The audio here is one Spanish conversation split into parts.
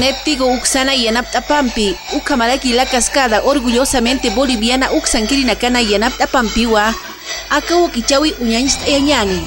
Néptigo Uxana y Yanaptapampi, Ucamaraki la cascada, orgullosamente boliviana Uxanquirinacana y Yanaptapampiwa, Acabo Kichawi Uñanista Yañani.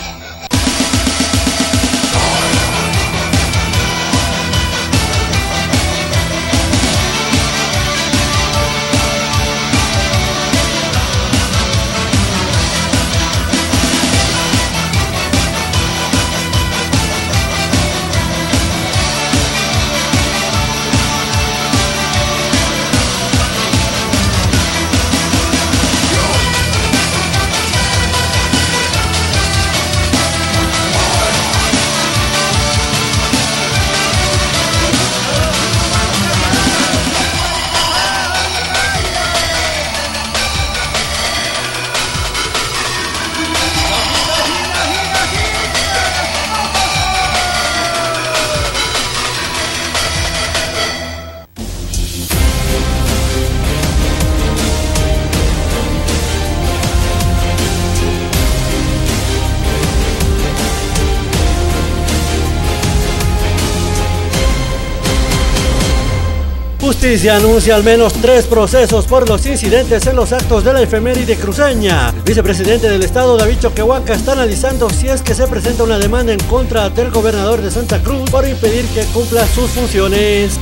Justicia anuncia al menos 3 procesos por los incidentes en los actos de la efeméride cruceña. Vicepresidente del Estado, David Choquehuanca, está analizando si es que se presenta una demanda en contra del gobernador de Santa Cruz por impedir que cumpla sus funciones.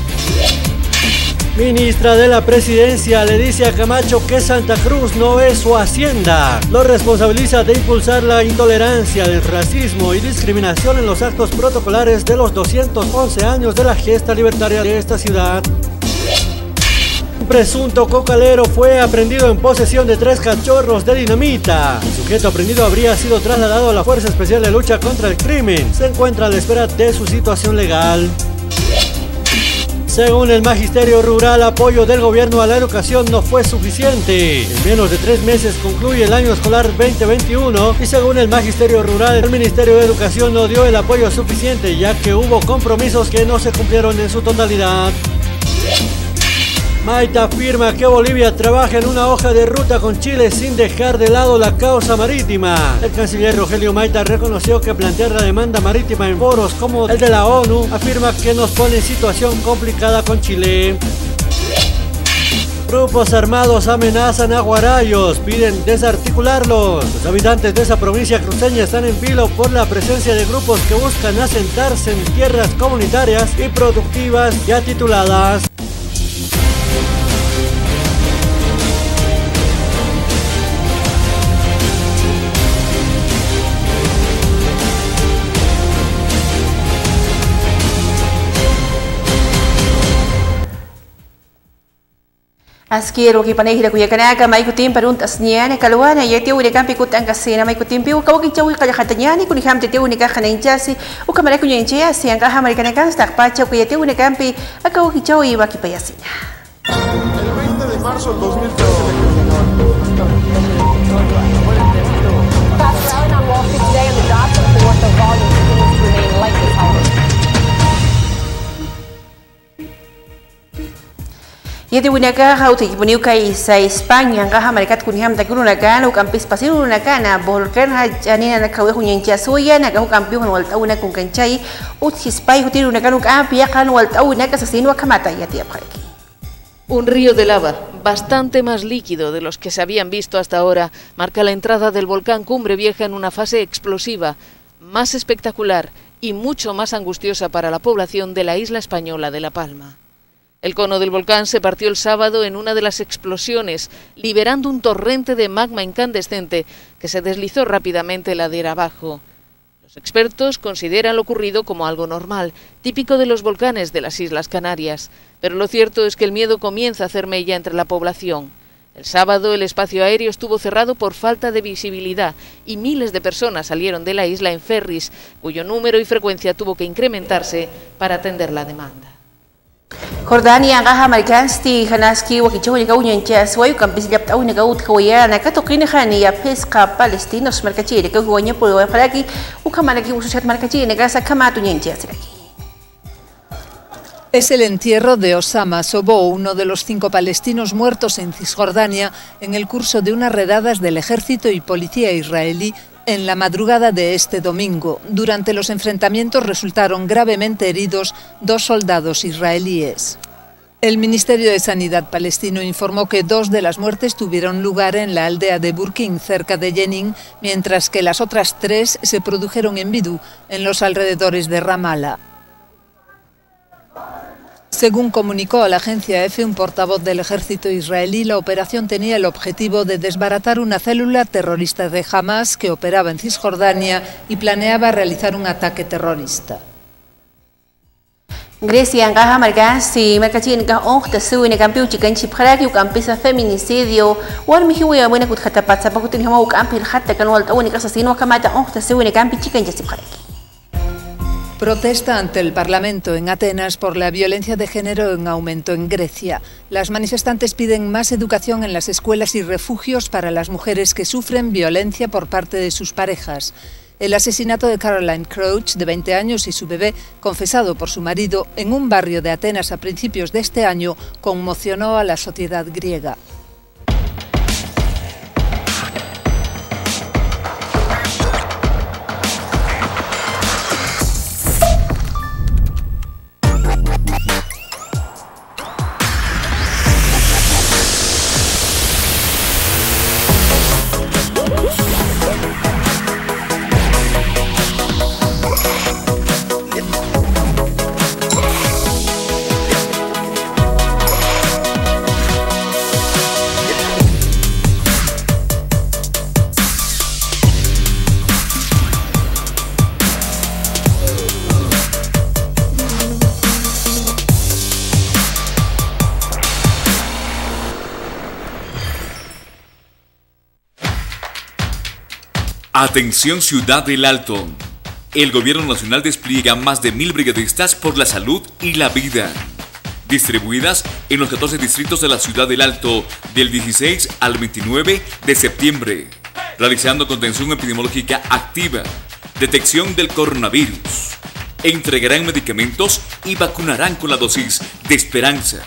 Ministra de la Presidencia le dice a Camacho que Santa Cruz no es su hacienda. Lo responsabiliza de impulsar la intolerancia, el racismo y discriminación en los actos protocolares de los 211 años de la gesta libertaria de esta ciudad. Un presunto cocalero fue aprehendido en posesión de 3 cachorros de dinamita. El sujeto aprehendido habría sido trasladado a la Fuerza Especial de Lucha contra el Crimen. Se encuentra a la espera de su situación legal. Según el Magisterio Rural, apoyo del gobierno a la educación no fue suficiente. En menos de 3 meses concluye el año escolar 2021 y según el Magisterio Rural, el Ministerio de Educación no dio el apoyo suficiente ya que hubo compromisos que no se cumplieron en su totalidad. Maita afirma que Bolivia trabaja en una hoja de ruta con Chile sin dejar de lado la causa marítima. El canciller Rogelio Maita reconoció que plantear la demanda marítima en foros como el de la ONU afirma que nos pone en situación complicada con Chile. Grupos armados amenazan a Huarayos, piden desarticularlos. Los habitantes de esa provincia cruceña están en vilo por la presencia de grupos que buscan asentarse en tierras comunitarias y productivas ya tituladas. Aski roki panahira kuya kanaka may kutim paruntas niya na kalwana yati uri kampi kutang kasina may kutim piu kawagi chawi kaya katanya ni kuni hamte uni ka kanainchasi u kamara kunya inchasi ang kahamari kanaka stak pacha kuya te uni kampi akawagi chawi waki payasina. El 20 de marzo del 2013 Yati winaka hauti puniu kai sa España ngaha marikat kuniham ta kununaka u kampis pasirunaka na volcan hajanina na kawe hunyancha suya na kahu kampi wal tauna kun kanchai ut hispai hutirunaka nu kampi kan wal tauna ka sasinwa kamata yati apaki. Un río de lava, bastante más líquido de los que se habían visto hasta ahora, marca la entrada del volcán Cumbre Vieja en una fase explosiva, más espectacular y mucho más angustiosa para la población de la isla española de La Palma. El cono del volcán se partió el sábado en una de las explosiones, liberando un torrente de magma incandescente que se deslizó rápidamente ladera abajo. Los expertos consideran lo ocurrido como algo normal, típico de los volcanes de las Islas Canarias, pero lo cierto es que el miedo comienza a hacer mella entre la población. El sábado el espacio aéreo estuvo cerrado por falta de visibilidad y miles de personas salieron de la isla en ferries, cuyo número y frecuencia tuvo que incrementarse para atender la demanda. Jordania ngaha marikansti hanaski wakichawi kaunyancha suayu kampis yapta una gaut kawayana katokina khania pesca palestinos markachire ka huanya por faraki ukamanaki usushat markachire gasa kamatu nyancha siraki. Es el entierro de Osama Sobó, uno de los 5 palestinos muertos en Cisjordania en el curso de unas redadas del ejército y policía israelí En la madrugada de este domingo, durante los enfrentamientos resultaron gravemente heridos 2 soldados israelíes. El Ministerio de Sanidad palestino informó que 2 de las muertes tuvieron lugar en la aldea de Burkin, cerca de Jenin, mientras que las otras 3 se produjeron en Bidú, en los alrededores de Ramallah. Según comunicó a la agencia EFE un portavoz del ejército israelí, la operación tenía el objetivo de desbaratar una célula terrorista de Hamas que operaba en Cisjordania y planeaba realizar un ataque terrorista. Grecia ngaha marga si merkachin ka te su ne kampiu chikan chipkhara ki kampisa feminicidio war mi hiwa buena kut khata patsa pakutin hama kampil hatta kan wal tawni kasasino kamata te su ne kampi chikan chipkhara. Protesta ante el Parlamento en Atenas por la violencia de género en aumento en Grecia. Las manifestantes piden más educación en las escuelas y refugios para las mujeres que sufren violencia por parte de sus parejas. El asesinato de Caroline Crouch, de 20 años, y su bebé, confesado por su marido, en un barrio de Atenas a principios de este año, conmocionó a la sociedad griega. Atención Ciudad del Alto. El Gobierno Nacional despliega más de 1000 brigadistas por la salud y la vida, distribuidas en los 14 distritos de la Ciudad del Alto del 16 al 29 de septiembre, realizando contención epidemiológica activa, detección del coronavirus, entregarán medicamentos y vacunarán con la dosis de esperanza.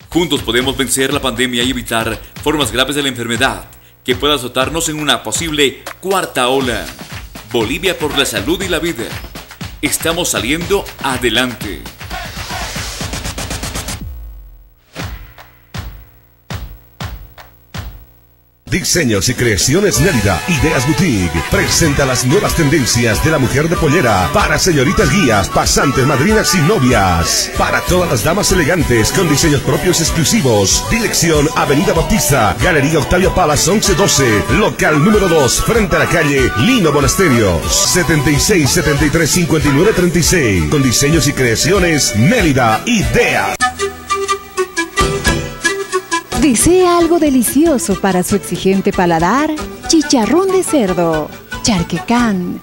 Juntos podemos vencer la pandemia y evitar formas graves de la enfermedad que pueda azotarnos en una posible cuarta ola. Bolivia por la salud y la vida. Estamos saliendo adelante. Diseños y creaciones Mérida, Ideas Boutique, presenta las nuevas tendencias de la mujer de pollera para señoritas guías, pasantes, madrinas y novias. Para todas las damas elegantes con diseños propios exclusivos. Dirección Avenida Bautista, Galería Octavio Palas 1112, local número 2, frente a la calle Lino Monasterios, 76 73 59 36. Con diseños y creaciones Mérida, Ideas. ¿Desea algo delicioso para su exigente paladar? Chicharrón de cerdo, charquecán,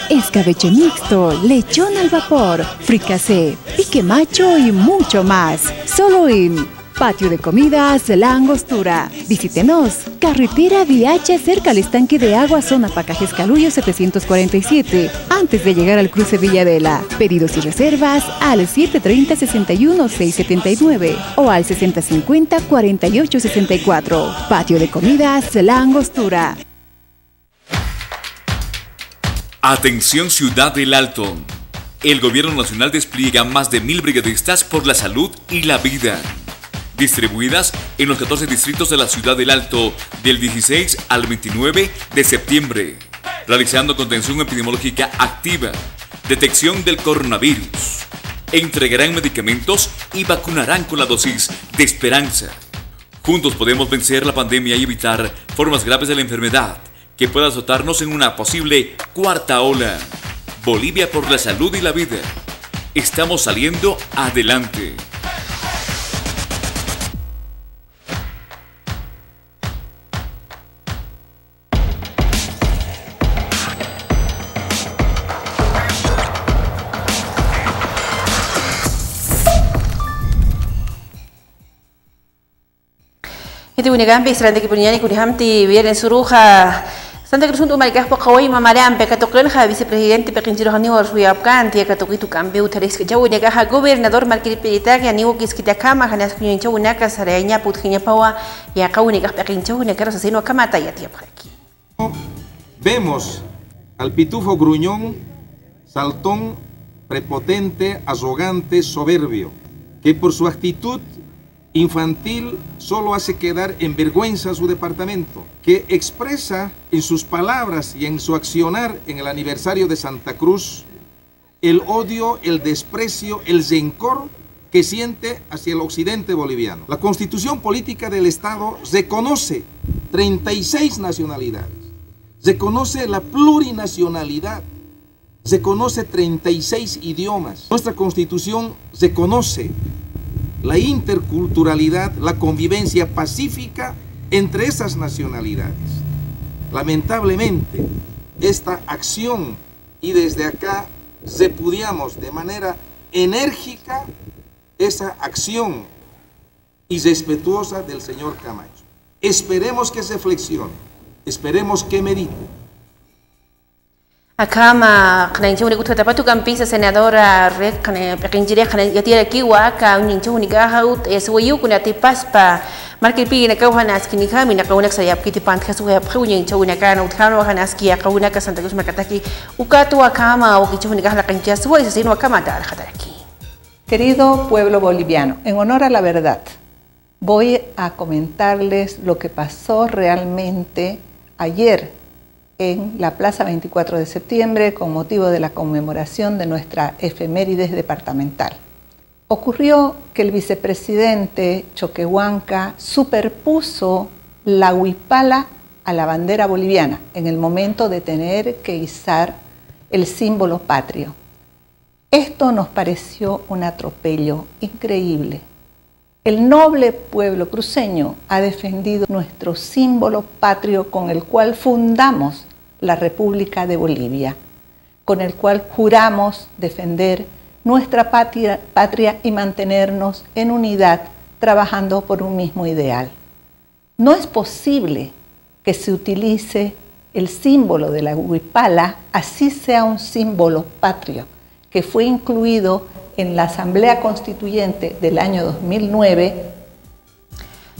escabeche mixto, lechón al vapor, fricasé, pique macho y mucho más. Solo en Patio de Comidas La Angostura. Visítenos. Carretera VH cerca al estanque de agua, zona Pacajes Calullo 747, antes de llegar al cruce Villadela. Pedidos y reservas al 730-61-679 o al 6050-4864. Patio de Comidas La Angostura. Atención Ciudad del Alto. El Gobierno Nacional despliega más de 1000 brigadistas por la salud y la vida, distribuidas en los 14 distritos de la Ciudad del Alto del 16 al 29 de septiembre, realizando contención epidemiológica activa, detección del coronavirus, entregarán medicamentos y vacunarán con la dosis de esperanza. Juntos podemos vencer la pandemia y evitar formas graves de la enfermedad que pueda azotarnos en una posible cuarta ola. Bolivia por la salud y la vida. Estamos saliendo adelante. Iti unigampi Santa Kipunyani Kurihamti Viernes Suruja Santa Cruz untuk Marikah Pakawai Mamarampe Katoklenha Vicepresidente Pekinjiro Haniwar Huyapkan Tia Katokitu Kambi Utaris Kejau Negaha Gobernador Markiripirita Aniwo Kiskitakama Hanas Kunyanchau Naka Sarayanya Putkinya Pawa Ya Kau Negah Pekinjau Negara Sasino Kamata Ya Tia Praki Vemos al pitufo gruñón, saltón, prepotente, arrogante, soberbio, que por su actitud infantil solo hace quedar en vergüenza a su departamento, que expresa en sus palabras y en su accionar en el aniversario de Santa Cruz el odio, el desprecio, el rencor que siente hacia el occidente boliviano. La Constitución Política del Estado reconoce 36 nacionalidades, reconoce la plurinacionalidad, reconoce 36 idiomas. Nuestra Constitución reconoce la interculturalidad, la convivencia pacífica entre esas nacionalidades. Lamentablemente, esta acción, y desde acá repudiamos de manera enérgica esa acción irrespetuosa del señor Camacho. Esperemos que se flexione, esperemos que medite. Acá kanang chuni kutka tapatu kampisa senadora rek kanang jiri kanang yatira kiwa ka unin chuni gahaut suwayu kuna tipaspa market pi na kawanas kini kami na kawanak sayap kiti pant kasuya phunin chuni kana utkano kanas kia kawana ka Santa Cruz makataki ukatu akama o kichuni gahla kancha suwa sino akama dar khataraki. Querido pueblo boliviano, en honor a la verdad, voy a comentarles lo que pasó realmente ayer en la Plaza 24 de septiembre con motivo de la conmemoración de nuestra efemérides departamental. Ocurrió que el vicepresidente Choquehuanca superpuso la huipala a la bandera boliviana en el momento de tener que izar el símbolo patrio. Esto nos pareció un atropello increíble. El noble pueblo cruceño ha defendido nuestro símbolo patrio con el cual fundamos la República de Bolivia, con el cual juramos defender nuestra patria y mantenernos en unidad trabajando por un mismo ideal. No es posible que se utilice el símbolo de la huipala, así sea un símbolo patrio, que fue incluido en la Asamblea Constituyente del año 2009.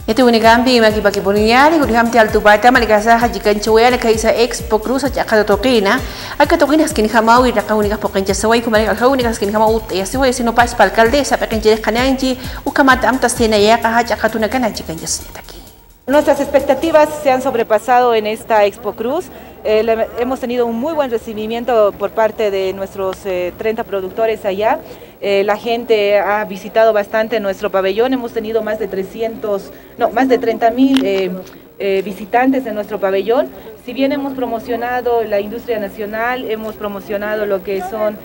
Ito unigambi makipakipunian igudiham ti altubata malikasa hajikan chuya na kaisa Expo Cruz at akatokina akatokinas kinhamawi na kaunikas pokencha saway kumalik kaunikas kinhamau yasiway sino pas palcaldesa pekenche kananji ukamata amtasena ya kahach akatunakan hajikan yasnitaki. Nuestras expectativas se han sobrepasado en esta Expo Cruz. Hemos tenido un muy buen recibimiento por parte de nuestros 30 productores allá. La gente ha visitado bastante nuestro pabellón. Hemos tenido más de 30.000 visitantes en nuestro pabellón. Si bien hemos promocionado la industria nacional, hemos promocionado lo que son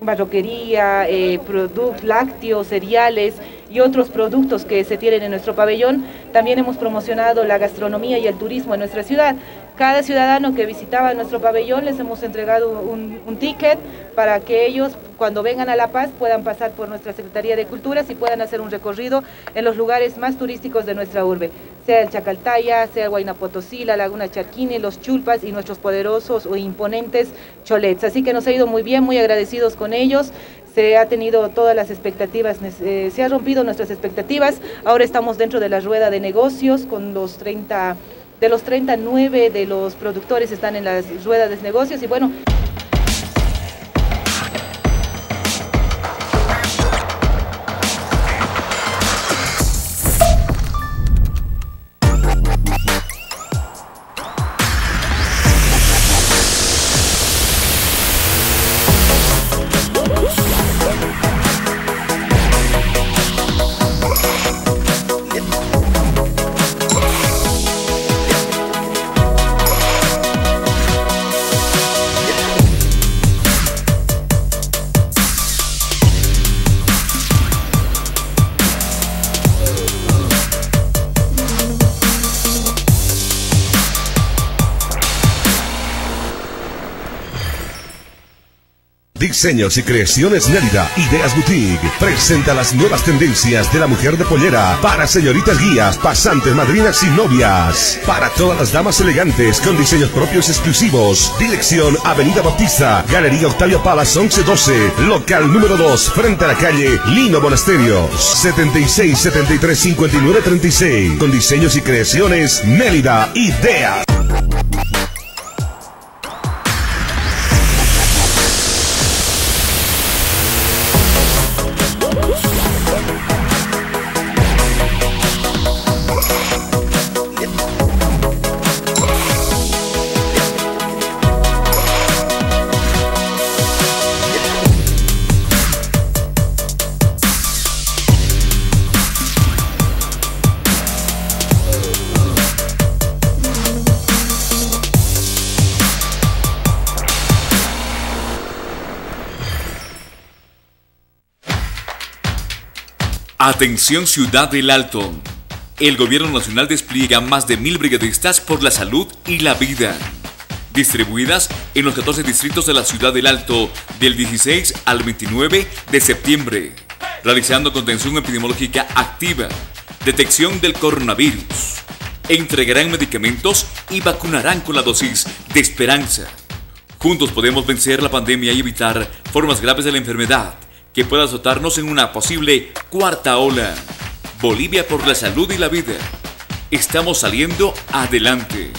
barroquería, productos lácteos, cereales y otros productos que se tienen en nuestro pabellón. También hemos promocionado la gastronomía y el turismo en nuestra ciudad. Cada ciudadano que visitaba nuestro pabellón les hemos entregado un ticket para que ellos, cuando vengan a La Paz, puedan pasar por nuestra Secretaría de Culturas y puedan hacer un recorrido en los lugares más turísticos de nuestra urbe, sea el Chacaltaya, sea el Huayna Potosí, la Laguna Charquine, los Chulpas y nuestros poderosos o imponentes cholets. Así que nos ha ido muy bien, muy agradecidos con ellos. Se ha tenido todas las expectativas, se ha rompido nuestras expectativas. Ahora estamos dentro de la rueda de negocios con los 39 de los productores están en las ruedas de negocios y bueno. Diseños y creaciones Nérida, Ideas Boutique, presenta las nuevas tendencias de la mujer de pollera para señoritas guías, pasantes, madrinas y novias. Para todas las damas elegantes con diseños propios exclusivos. Dirección Avenida Bautista, Galería Octavio Palas 1112, local número 2, frente a la calle Lino Monasterios, 76 73 59 36. Con diseños y creaciones Nérida, Ideas. Atención Ciudad del Alto. El Gobierno Nacional despliega más de 1000 brigadistas por la salud y la vida, distribuidas en los 14 distritos de la Ciudad del Alto del 16 al 29 de septiembre, realizando contención epidemiológica activa, detección del coronavirus, entregarán medicamentos y vacunarán con la dosis de esperanza. Juntos podemos vencer la pandemia y evitar formas graves de la enfermedad que pueda azotarnos en una posible cuarta ola. Bolivia por la salud y la vida. Estamos saliendo adelante.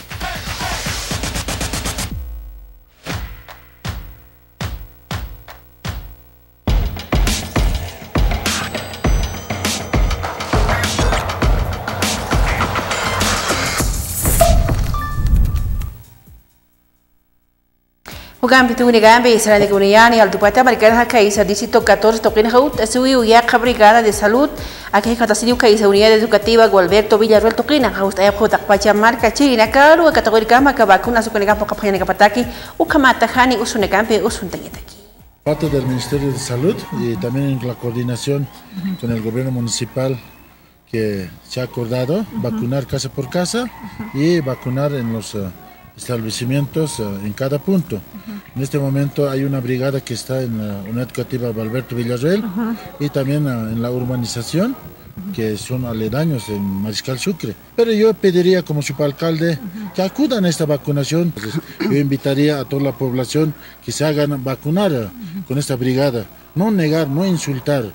Hugam pituni gambe Israel de Guniani al Tupata Maricana Caisa distrito 14 Toquín Haut Suiu ya Brigada de Salud aquí Catasidio Caisa Unidad Educativa Gualberto Villarreal Toquina Haust Ayapota Pacha Marca China Caro categoría Maca vacuna su conegam poca pajana Capataki Ukamata Hani Usunegampe Usuntayetaki. Parte del Ministerio de Salud y también en la coordinación con el gobierno municipal que se ha acordado vacunar casa por casa y vacunar en los establecimientos en cada punto. En este momento hay una brigada que está en la Unidad Educativa Gualberto Villarreal y también en la urbanización, que son aledaños en Mariscal Sucre. Pero yo pediría como subalcalde que acudan a esta vacunación. Yo invitaría a toda la población que se hagan vacunar con esta brigada. No negar, no insultar.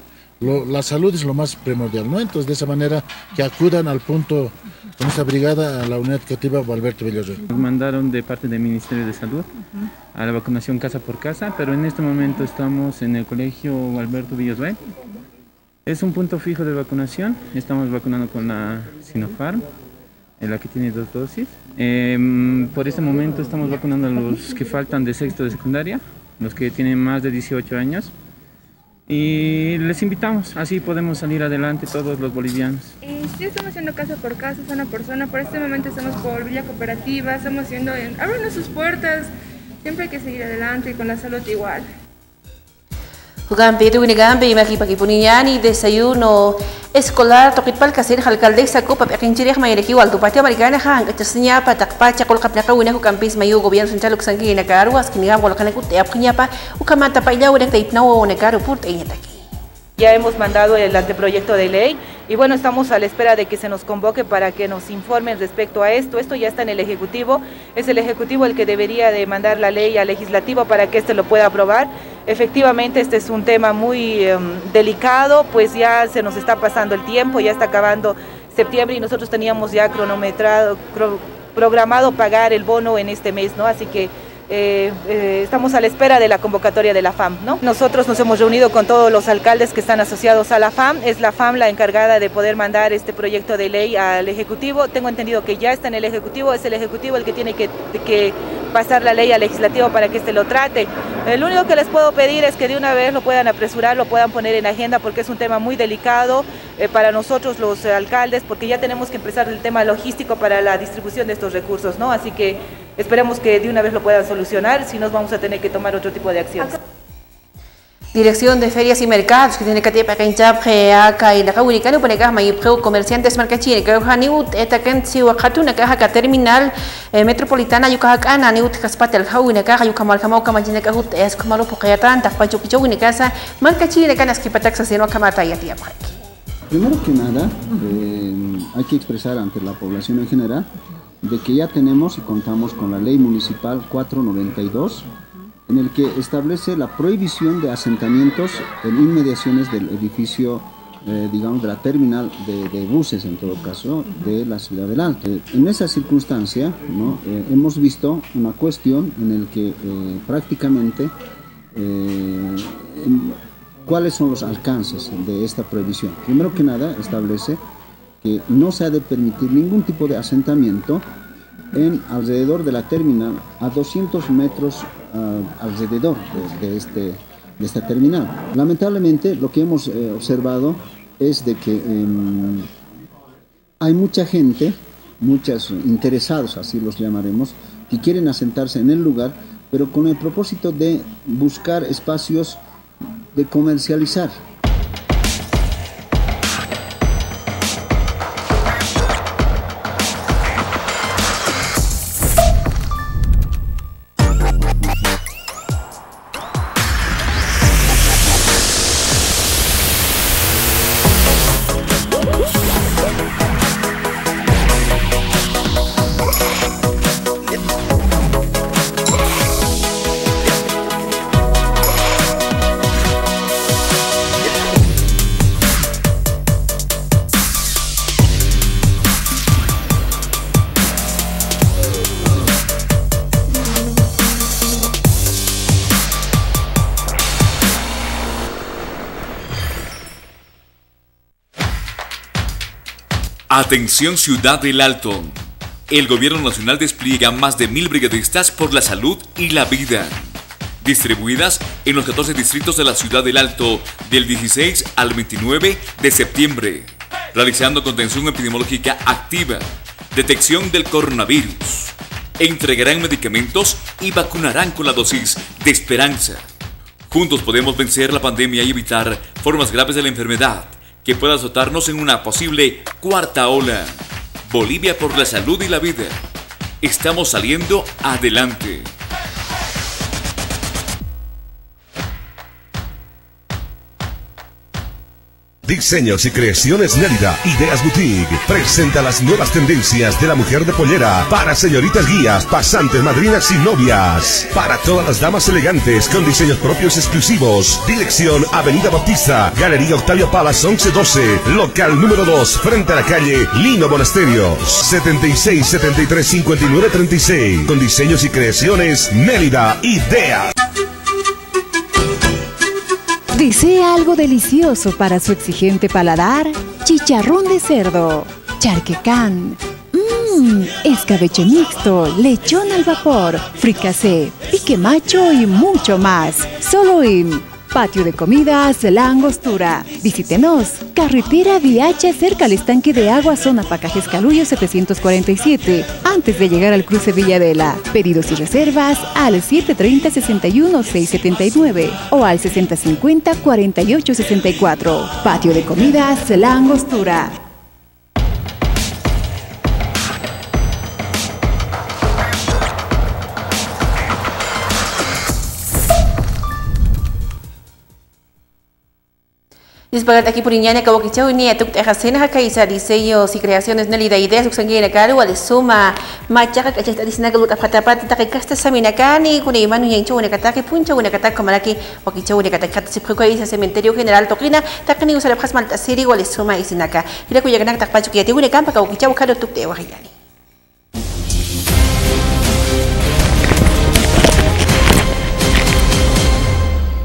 La salud es lo más primordial, ¿no? Entonces, de esa manera, que acudan al punto con esta brigada a la Unidad Educativa Gualberto Villarreal. Nos mandaron de parte del Ministerio de Salud a la vacunación casa por casa, pero en este momento estamos en el colegio Gualberto Villarreal. Es un punto fijo de vacunación. Estamos vacunando con la Sinopharm, la que tiene 2 dosis. Por este momento estamos vacunando a los que faltan de sexto de secundaria, los que tienen más de 18 años. Y les invitamos, así podemos salir adelante todos los bolivianos. Sí, estamos haciendo casa por casa, zona por zona. Por este momento estamos por Villa Cooperativa, estamos haciendo, abriendo sus puertas. Siempre hay que seguir adelante y con la salud igual. Gambe tu Gambe y Maki Pakipuniani desayuno escolar Tokipal Kasir alcaldesa Copa Pekinchirih Mayreki Waldo Patio Americana Han Echasnya Patak Pacha Colcaplaca Wina Campis Mayu Gobierno Central Uxangi Nakaru Askinigam Walkanekut Apkiñapa Ukamata Paya Unek Taipnao Nekaru Purt Eñataki. Ya hemos mandado el anteproyecto de ley y bueno, estamos a la espera de que se nos convoque para que nos informen respecto a esto. Esto ya está en el Ejecutivo, es el Ejecutivo el que debería de mandar la ley al Legislativo para que éste lo pueda aprobar. Efectivamente, este es un tema muy delicado, pues ya se nos está pasando el tiempo, ya está acabando septiembre y nosotros teníamos ya programado pagar el bono en este mes, ¿no? Así que estamos a la espera de la convocatoria de la FAM, ¿no? Nosotros nos hemos reunido con todos los alcaldes que están asociados a la FAM, es la FAM la encargada de poder mandar este proyecto de ley al Ejecutivo. Tengo entendido que ya está en el Ejecutivo, es el Ejecutivo el que tiene que pasar la ley al Legislativo para que lo trate. Lo único que les puedo pedir es que de una vez lo puedan apresurar, lo puedan poner en agenda porque es un tema muy delicado para nosotros los alcaldes, porque ya tenemos que empezar el tema logístico para la distribución de estos recursos, ¿no? Así que esperemos que de una vez lo puedan solucionar, si no vamos a tener que tomar otro tipo de acciones. Dirección de Ferias y Mercados que tiene que tener para que acá y la comunicación para que hay comerciantes marcachines que han ido etacan si wakatu na caja terminal metropolitana yuka ana niut kaspat el hawi na caja yuka malkama kama jina ka hut es como lo poqueatan ta pacho picho ni casa marcachine canas que pataxa sino kamata ya tía. Primero que nada hay que expresar ante la población en general de que ya tenemos y contamos con la ley municipal 492 en el que establece la prohibición de asentamientos en inmediaciones del edificio, digamos, de la terminal de buses, en todo caso, de la Ciudad del Alto. En esa circunstancia, ¿no? Hemos visto una cuestión en el que prácticamente cuáles son los alcances de esta prohibición. Primero que nada, establece que no se ha de permitir ningún tipo de asentamiento alrededor de la terminal a 200 metros alrededor de esta terminal. Lamentablemente lo que hemos observado es de que hay mucha gente, muchos interesados, así los llamaremos, que quieren asentarse en el lugar, pero con el propósito de buscar espacios de comercializar. Atención Ciudad del Alto. El Gobierno Nacional despliega más de 1000 brigadistas por la salud y la vida, distribuidas en los 14 distritos de la Ciudad del Alto del 16 al 29 de septiembre, realizando contención epidemiológica activa, detección del coronavirus, entregarán medicamentos y vacunarán con la dosis de esperanza. Juntos podemos vencer la pandemia y evitar formas graves de la enfermedad que pueda azotarnos en una posible cuarta ola. Bolivia por la salud y la vida. Estamos saliendo adelante. Diseños y Creaciones Nélida, Ideas Boutique, presenta las nuevas tendencias de la mujer de pollera para señoritas guías, pasantes, madrinas y novias. Para todas las damas elegantes con diseños propios exclusivos. Dirección Avenida Bautista, Galería Octavio Palas 1112, local número 2, frente a la calle Lino Monasterios, 76 73 59 36. Con Diseños y Creaciones Nélida, Ideas. ¿Desea algo delicioso para su exigente paladar? Chicharrón de cerdo, charquecán, escabeche mixto, lechón al vapor, fricasé, pique macho y mucho más. Solo en Patio de Comidas La Angostura. Visítenos. Carretera Viacha, cerca al estanque de agua, zona Pacajes Calullo 747, antes de llegar al cruce Villadela. Pedidos y reservas al 730-61-679 o al 6050-4864. Patio de Comidas La Angostura. Disparat aquí por Iñana, Cabo Quichau, ni a Tuc Tejasena, Caisa, Diseños y Creaciones Nélida, Ideas, Uxanguina, Caro, Alesuma, Machaca, Cacheta, Disnaga, Luca, Patapata, Taquicasta, Saminacani, con Imanu, Yancho, Unacataque, Puncha, Unacataca, Malaki, Oquichau, Unacatacata, se preocupa, Cementerio General Toquina, Tacani, Usara Paz, Malta, Siri, Alesuma y Sinaca. Y la Cuyaganak, Tapacho, que ya te une campa, Cabo Quichau, Caro, Tuc de Guajayani.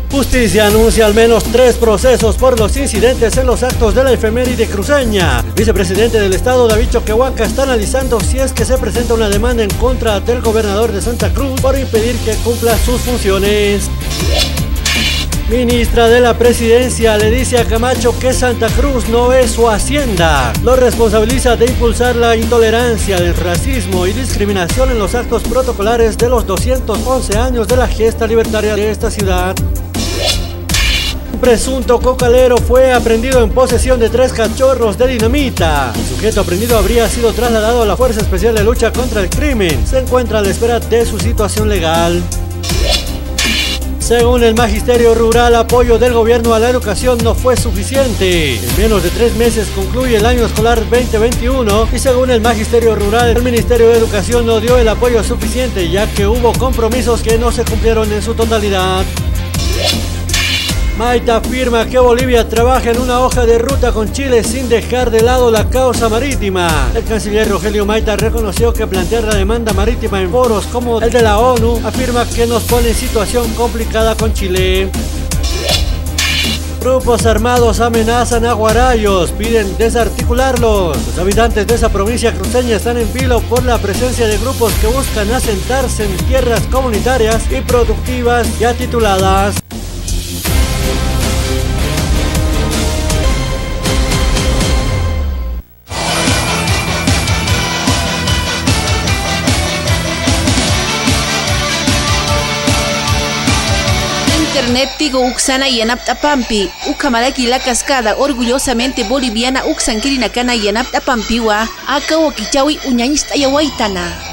Justicia anuncia al menos 3 procesos por los incidentes en los actos de la efeméride cruceña. Vicepresidente del Estado, David Choquehuanca, está analizando si es que se presenta una demanda en contra del gobernador de Santa Cruz por impedir que cumpla sus funciones. Ministra de la Presidencia le dice a Camacho que Santa Cruz no es su hacienda. Lo responsabiliza de impulsar la intolerancia, el racismo y discriminación en los actos protocolares de los 211 años de la gesta libertaria de esta ciudad. Un presunto cocalero fue aprehendido en posesión de 3 cachorros de dinamita. El sujeto aprehendido habría sido trasladado a la Fuerza Especial de Lucha contra el Crimen. Se encuentra a la espera de su situación legal. Según el Magisterio Rural, apoyo del gobierno a la educación no fue suficiente. En menos de 3 meses concluye el año escolar 2021 y según el Magisterio Rural, el Ministerio de Educación no dio el apoyo suficiente ya que hubo compromisos que no se cumplieron en su totalidad. Maita afirma que Bolivia trabaja en una hoja de ruta con Chile sin dejar de lado la causa marítima. El canciller Rogelio Maita reconoció que plantear la demanda marítima en foros como el de la ONU afirma que nos pone en situación complicada con Chile. Grupos armados amenazan a Guarayos, piden desarticularlos. Los habitantes de esa provincia cruceña están en vilo por la presencia de grupos que buscan asentarse en tierras comunitarias y productivas ya tituladas. Tigo Uxana y Anaptapampi, Ucamaraki la cascada, orgullosamente boliviana, Uxanquirinacana y Anaptapampiwa, Aka Oquichawi Uñañista y Aguaitana.